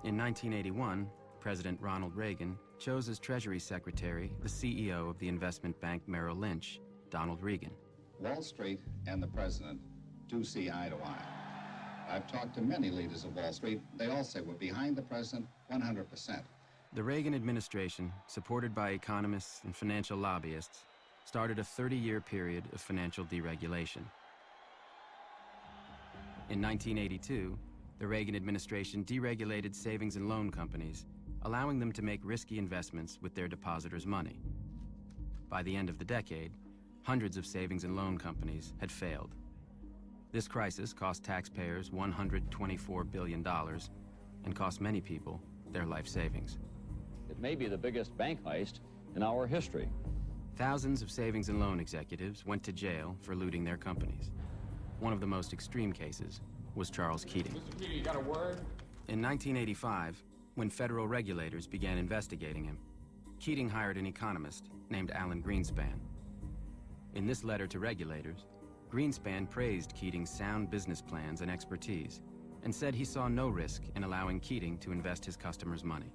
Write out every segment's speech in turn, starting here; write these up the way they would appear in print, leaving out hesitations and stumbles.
In 1981, President Ronald Reagan chose as Treasury Secretary the CEO of the investment bank Merrill Lynch, Donald Regan. Wall Street and the president do see eye to eye. I've talked to many leaders of Wall Street. They all say we're behind the president 100%. The Reagan administration, supported by economists and financial lobbyists, started a 30-year period of financial deregulation. In 1982, the Reagan administration deregulated savings and loan companies, allowing them to make risky investments with their depositors' money. By the end of the decade, hundreds of savings and loan companies had failed. This crisis cost taxpayers $124 billion and cost many people their life savings. It may be the biggest bank heist in our history. Thousands of savings and loan executives went to jail for looting their companies. One of the most extreme cases was Charles Keating. Mr. Keating, you got a word? In 1985, when federal regulators began investigating him, Keating hired an economist named Alan Greenspan. In this letter to regulators, Greenspan praised Keating's sound business plans and expertise and said he saw no risk in allowing Keating to invest his customers' money.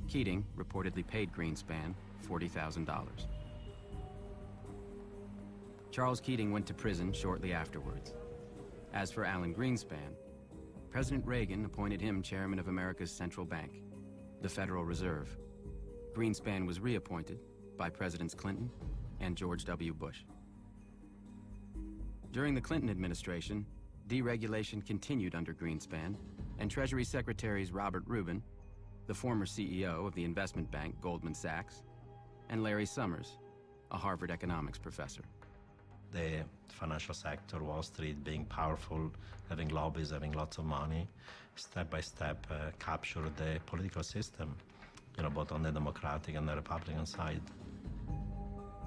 Keating reportedly paid Greenspan $40,000. Charles Keating went to prison shortly afterwards. As for Alan Greenspan, President Reagan appointed him chairman of America's central bank, the Federal Reserve. Greenspan was reappointed by Presidents Clinton and George W. Bush. During the Clinton administration, deregulation continued under Greenspan, and Treasury Secretaries Robert Rubin, the former CEO of the investment bank Goldman Sachs, and Larry Summers, a Harvard economics professor. The financial sector, Wall Street, being powerful, having lobbies, having lots of money, step by step captured the political system, both on the Democratic and the Republican side.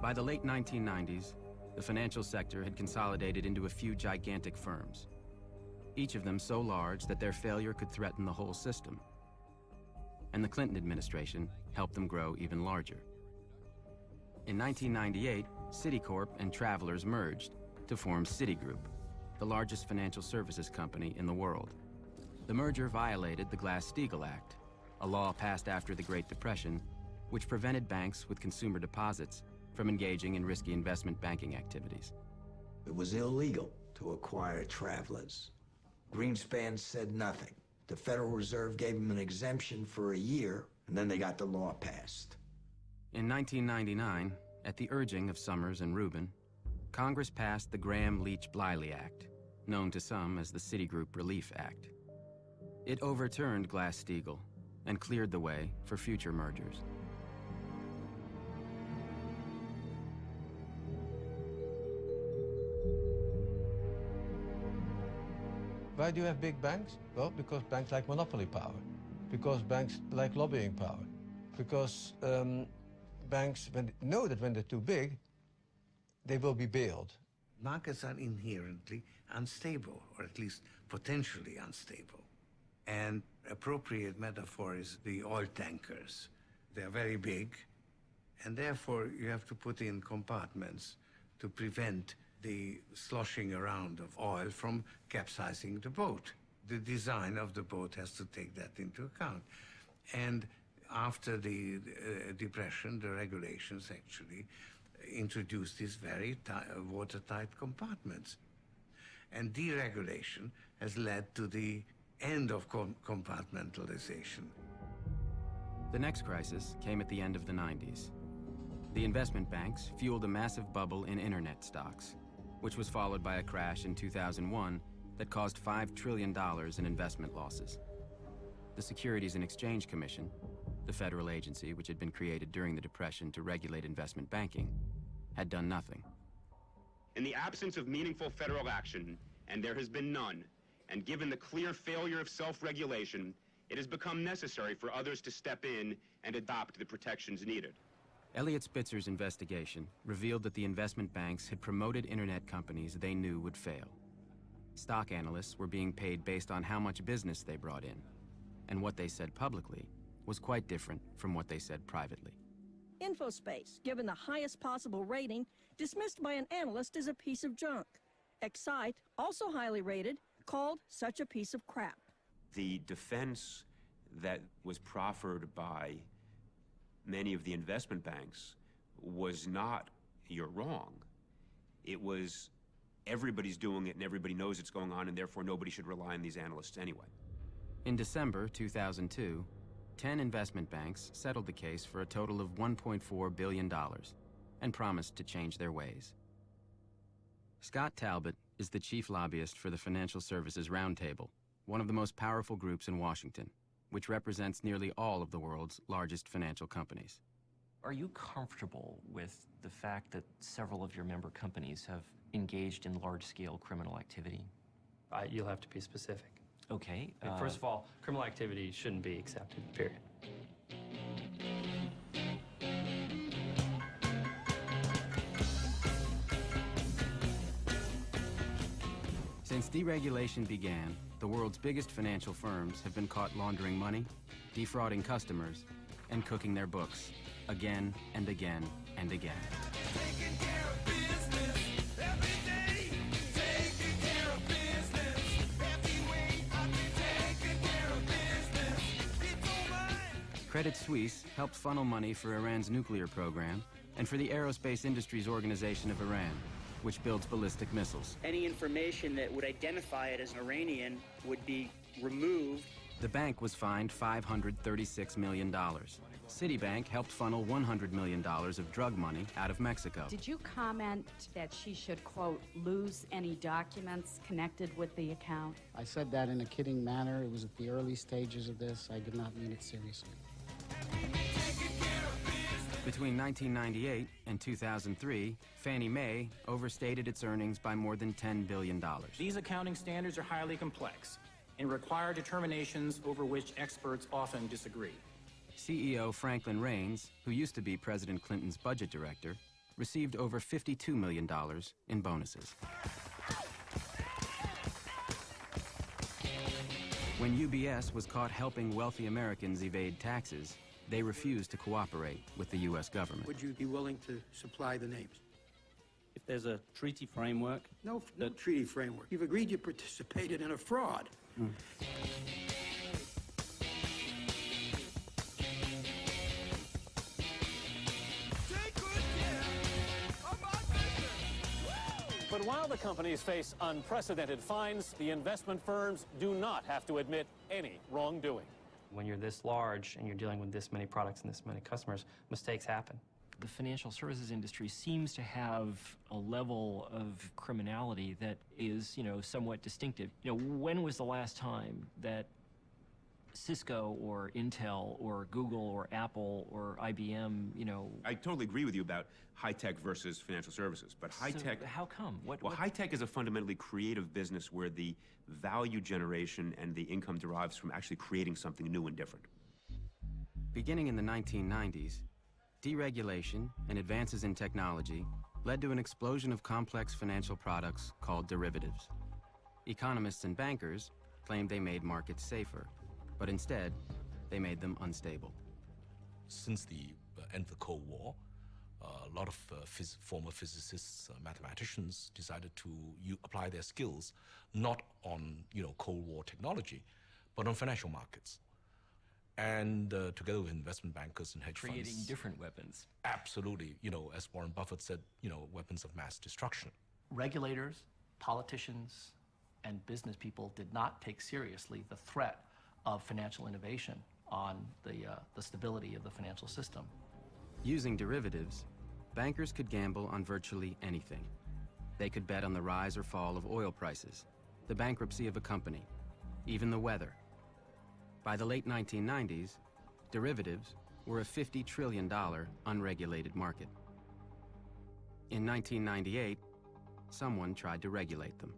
By the late 1990s, the financial sector had consolidated into a few gigantic firms, each of them so large that their failure could threaten the whole system. And the Clinton administration helped them grow even larger. In 1998, Citicorp and Travelers merged to form Citigroup, the largest financial services company in the world. The merger violated the Glass-Steagall Act, a law passed after the Great Depression, which prevented banks with consumer deposits from engaging in risky investment banking activities. It was illegal to acquire Travelers. Greenspan said nothing. The Federal Reserve gave him an exemption for a year, and then they got the law passed. In 1999, at the urging of Summers and Rubin, Congress passed the Graham-Leach-Bliley Act, known to some as the Citigroup Relief Act. It overturned Glass-Steagall and cleared the way for future mergers. Why do you have big banks? Well, because banks like monopoly power, because banks like lobbying power, because banks know that when they're too big, they will be bailed. Markets are inherently unstable, or at least potentially unstable. And appropriate metaphor is the oil tankers. They're very big, and therefore you have to put in compartments to prevent the sloshing around of oil from capsizing the boat. The design of the boat has to take that into account. And after the Depression, the regulations actually introduced these very watertight compartments. And deregulation has led to the end of compartmentalization. The next crisis came at the end of the 90s. The investment banks fueled a massive bubble in internet stocks, which was followed by a crash in 2001 that caused $5 trillion in investment losses. The Securities and Exchange Commission, the federal agency which had been created during the Depression to regulate investment banking, had done nothing. In the absence of meaningful federal action, and there has been none, and given the clear failure of self-regulation, it has become necessary for others to step in and adopt the protections needed. Eliot Spitzer's investigation revealed that the investment banks had promoted internet companies they knew would fail. Stock analysts were being paid based on how much business they brought in, and what they said publicly was quite different from what they said privately. InfoSpace, given the highest possible rating, dismissed by an analyst as a piece of junk. Excite, also highly rated, called such a piece of crap. The defense that was proffered by many of the investment banks was not, you're wrong. It was, everybody's doing it and everybody knows it's going on, and therefore nobody should rely on these analysts anyway. In December 2002, 10 investment banks settled the case for a total of $1.4 billion and promised to change their ways. Scott Talbot is the chief lobbyist for the Financial Services Roundtable, one of the most powerful groups in Washington, which represents nearly all of the world's largest financial companies. Are you comfortable with the fact that several of your member companies have engaged in large-scale criminal activity? You'll have to be specific. Okay. First of all, criminal activity shouldn't be accepted, period. Since deregulation began, the world's biggest financial firms have been caught laundering money, defrauding customers, and cooking their books again and again and again. Credit Suisse helped funnel money for Iran's nuclear program and for the Aerospace Industries Organization of Iran, which builds ballistic missiles. Any information that would identify it as Iranian would be removed. The bank was fined $536 million. Citibank helped funnel $100 million of drug money out of Mexico. Did you comment that she should, quote, lose any documents connected with the account? I said that in a kidding manner. It was at the early stages of this. I did not mean it seriously. Between 1998 and 2003, Fannie Mae overstated its earnings by more than $10 billion. These accounting standards are highly complex and require determinations over which experts often disagree. CEO Franklin Raines, who used to be President Clinton's budget director, received over $52 million in bonuses. When UBS was caught helping wealthy Americans evade taxes, they refused to cooperate with the U.S. government. Would you be willing to supply the names? If there's a treaty framework... No treaty framework. You've agreed you participated in a fraud. But while the companies face unprecedented fines, the investment firms do not have to admit any wrongdoing. When you're this large and you're dealing with this many products and this many customers, mistakes happen. The financial services industry seems to have a level of criminality that is, somewhat distinctive. When was the last time that Cisco or Intel or Google or Apple or IBM, I totally agree with you about high-tech versus financial services, but high-tech... So how come? Well, high-tech is a fundamentally creative business where the value generation and the income derives from actually creating something new and different. Beginning in the 1990s, deregulation and advances in technology led to an explosion of complex financial products called derivatives. Economists and bankers claimed they made markets safer, but instead, they made them unstable. Since the end of the Cold War, a lot of former physicists, mathematicians decided to apply their skills not on Cold War technology, but on financial markets. And together with investment bankers and hedge funds. Creating different weapons. Absolutely. As Warren Buffett said, weapons of mass destruction. Regulators, politicians, and business people did not take seriously the threat of financial innovation on the stability of the financial system. Using derivatives, bankers could gamble on virtually anything. They could bet on the rise or fall of oil prices, the bankruptcy of a company, even the weather. By the late 1990s, derivatives were a $50 trillion unregulated market. In 1998, someone tried to regulate them.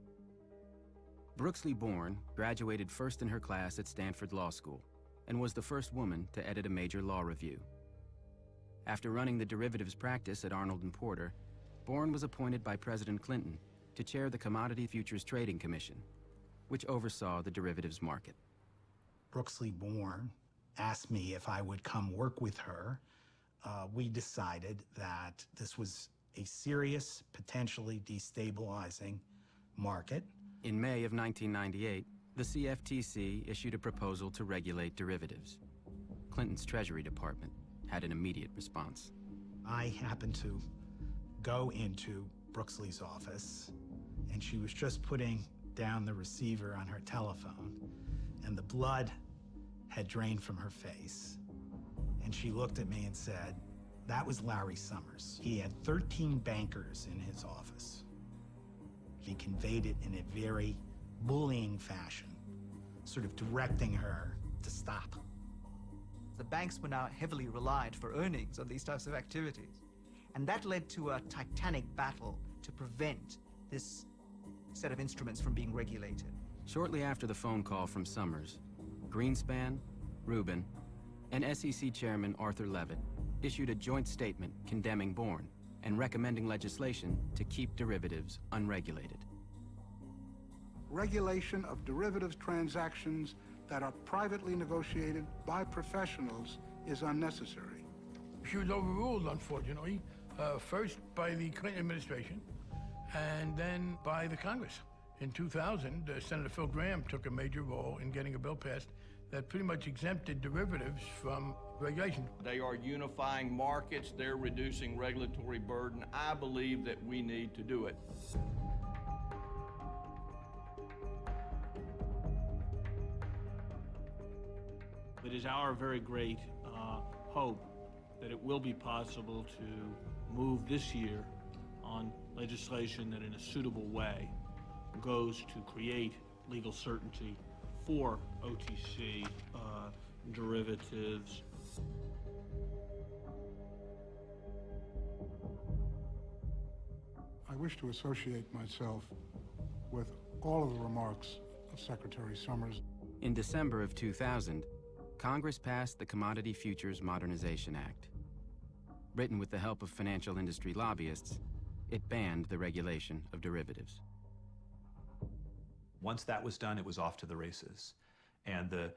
Brooksley Born graduated first in her class at Stanford Law School and was the first woman to edit a major law review. After running the derivatives practice at Arnold & Porter, Born was appointed by President Clinton to chair the Commodity Futures Trading Commission, which oversaw the derivatives market. Brooksley Born asked me if I would come work with her. We decided that this was a serious, potentially destabilizing market. In May of 1998, The CFTC issued a proposal to regulate derivatives. Clinton's Treasury Department had an immediate response. I happened to go into Brooksley's office, and she was just putting down the receiver on her telephone, and the blood had drained from her face. And she looked at me and said, "That was Larry Summers. He had 13 bankers in his office." He conveyed it in a very bullying fashion, sort of directing her to stop. The banks were now heavily reliant for earnings on these types of activities. And that led to a titanic battle to prevent this set of instruments from being regulated. Shortly after the phone call from Summers, Greenspan, Rubin, and SEC Chairman Arthur Levitt issued a joint statement condemning Bourne and recommending legislation to keep derivatives unregulated. Regulation of derivatives transactions that are privately negotiated by professionals is unnecessary. She was overruled, unfortunately, first by the Clinton administration and then by the Congress. In 2000, Senator Phil Gramm took a major role in getting a bill passed that pretty much exempted derivatives from regulation. They are unifying markets, they're reducing regulatory burden. I believe that we need to do it. It is our very great hope that it will be possible to move this year on legislation that in a suitable way goes to create legal certainty for OTC derivatives. I wish to associate myself with all of the remarks of Secretary Summers. In December of 2000, Congress passed the Commodity Futures Modernization Act. Written with the help of financial industry lobbyists, it banned the regulation of derivatives. Once that was done, it was off to the races. And the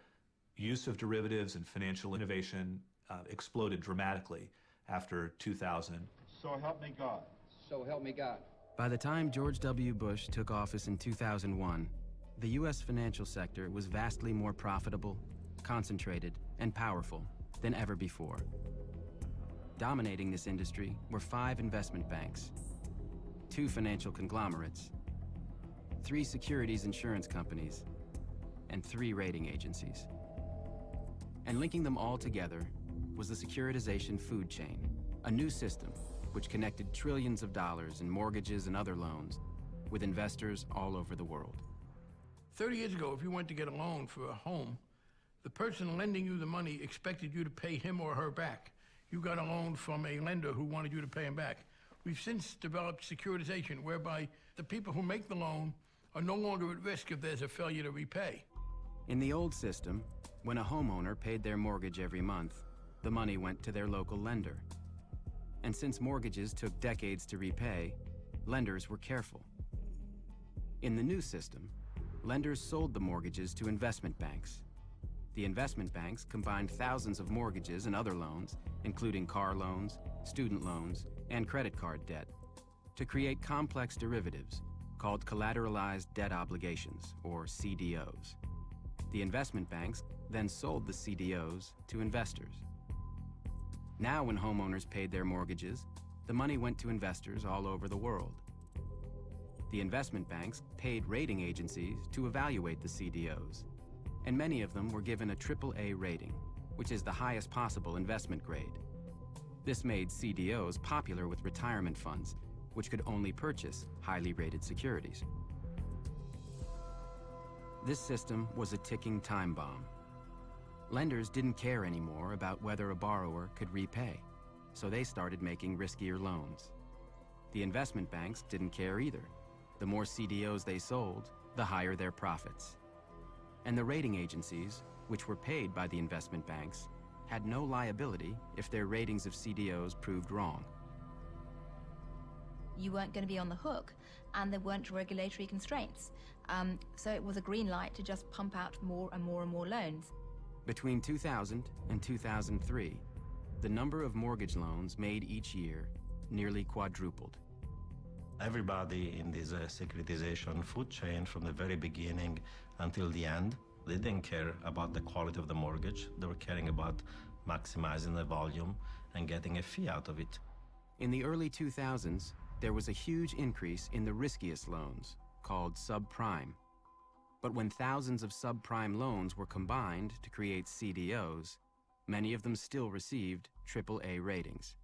use of derivatives and financial innovation exploded dramatically after 2000. So help me God. So help me God. By the time George W. Bush took office in 2001, the U.S. financial sector was vastly more profitable, concentrated, and powerful than ever before. Dominating this industry were 5 investment banks, 2 financial conglomerates, 3 securities insurance companies, and 3 rating agencies. And linking them all together was the securitization food chain, a new system which connected trillions of dollars in mortgages and other loans with investors all over the world. 30 years ago, if you went to get a loan for a home, the person lending you the money expected you to pay him or her back. You got a loan from a lender who wanted you to pay him back. We've since developed securitization, whereby the people who make the loan are no longer at risk if there's a failure to repay. In the old system, when a homeowner paid their mortgage every month, the money went to their local lender. And since mortgages took decades to repay, lenders were careful. In the new system, lenders sold the mortgages to investment banks. The investment banks combined thousands of mortgages and other loans, including car loans, student loans, and credit card debt, to create complex derivatives called collateralized debt obligations, or CDOs. The investment banks then sold the CDOs to investors. Now, when homeowners paid their mortgages, the money went to investors all over the world. The investment banks paid rating agencies to evaluate the CDOs, and many of them were given a AAA rating, which is the highest possible investment grade. This made CDOs popular with retirement funds, which could only purchase highly rated securities. This system was a ticking time bomb. Lenders didn't care anymore about whether a borrower could repay, so they started making riskier loans. The investment banks didn't care either. The more CDOs they sold, the higher their profits. And the rating agencies, which were paid by the investment banks, had no liability if their ratings of CDOs proved wrong. You weren't going to be on the hook, and there weren't regulatory constraints. So it was a green light to just pump out more and more and more loans. Between 2000 and 2003, the number of mortgage loans made each year nearly quadrupled. Everybody in this securitization food chain from the very beginning until the end. They didn't care about the quality of the mortgage. They were caring about maximizing the volume and getting a fee out of it. In the early 2000s, there was a huge increase in the riskiest loans, called subprime. But when thousands of subprime loans were combined to create CDOs, many of them still received AAA ratings.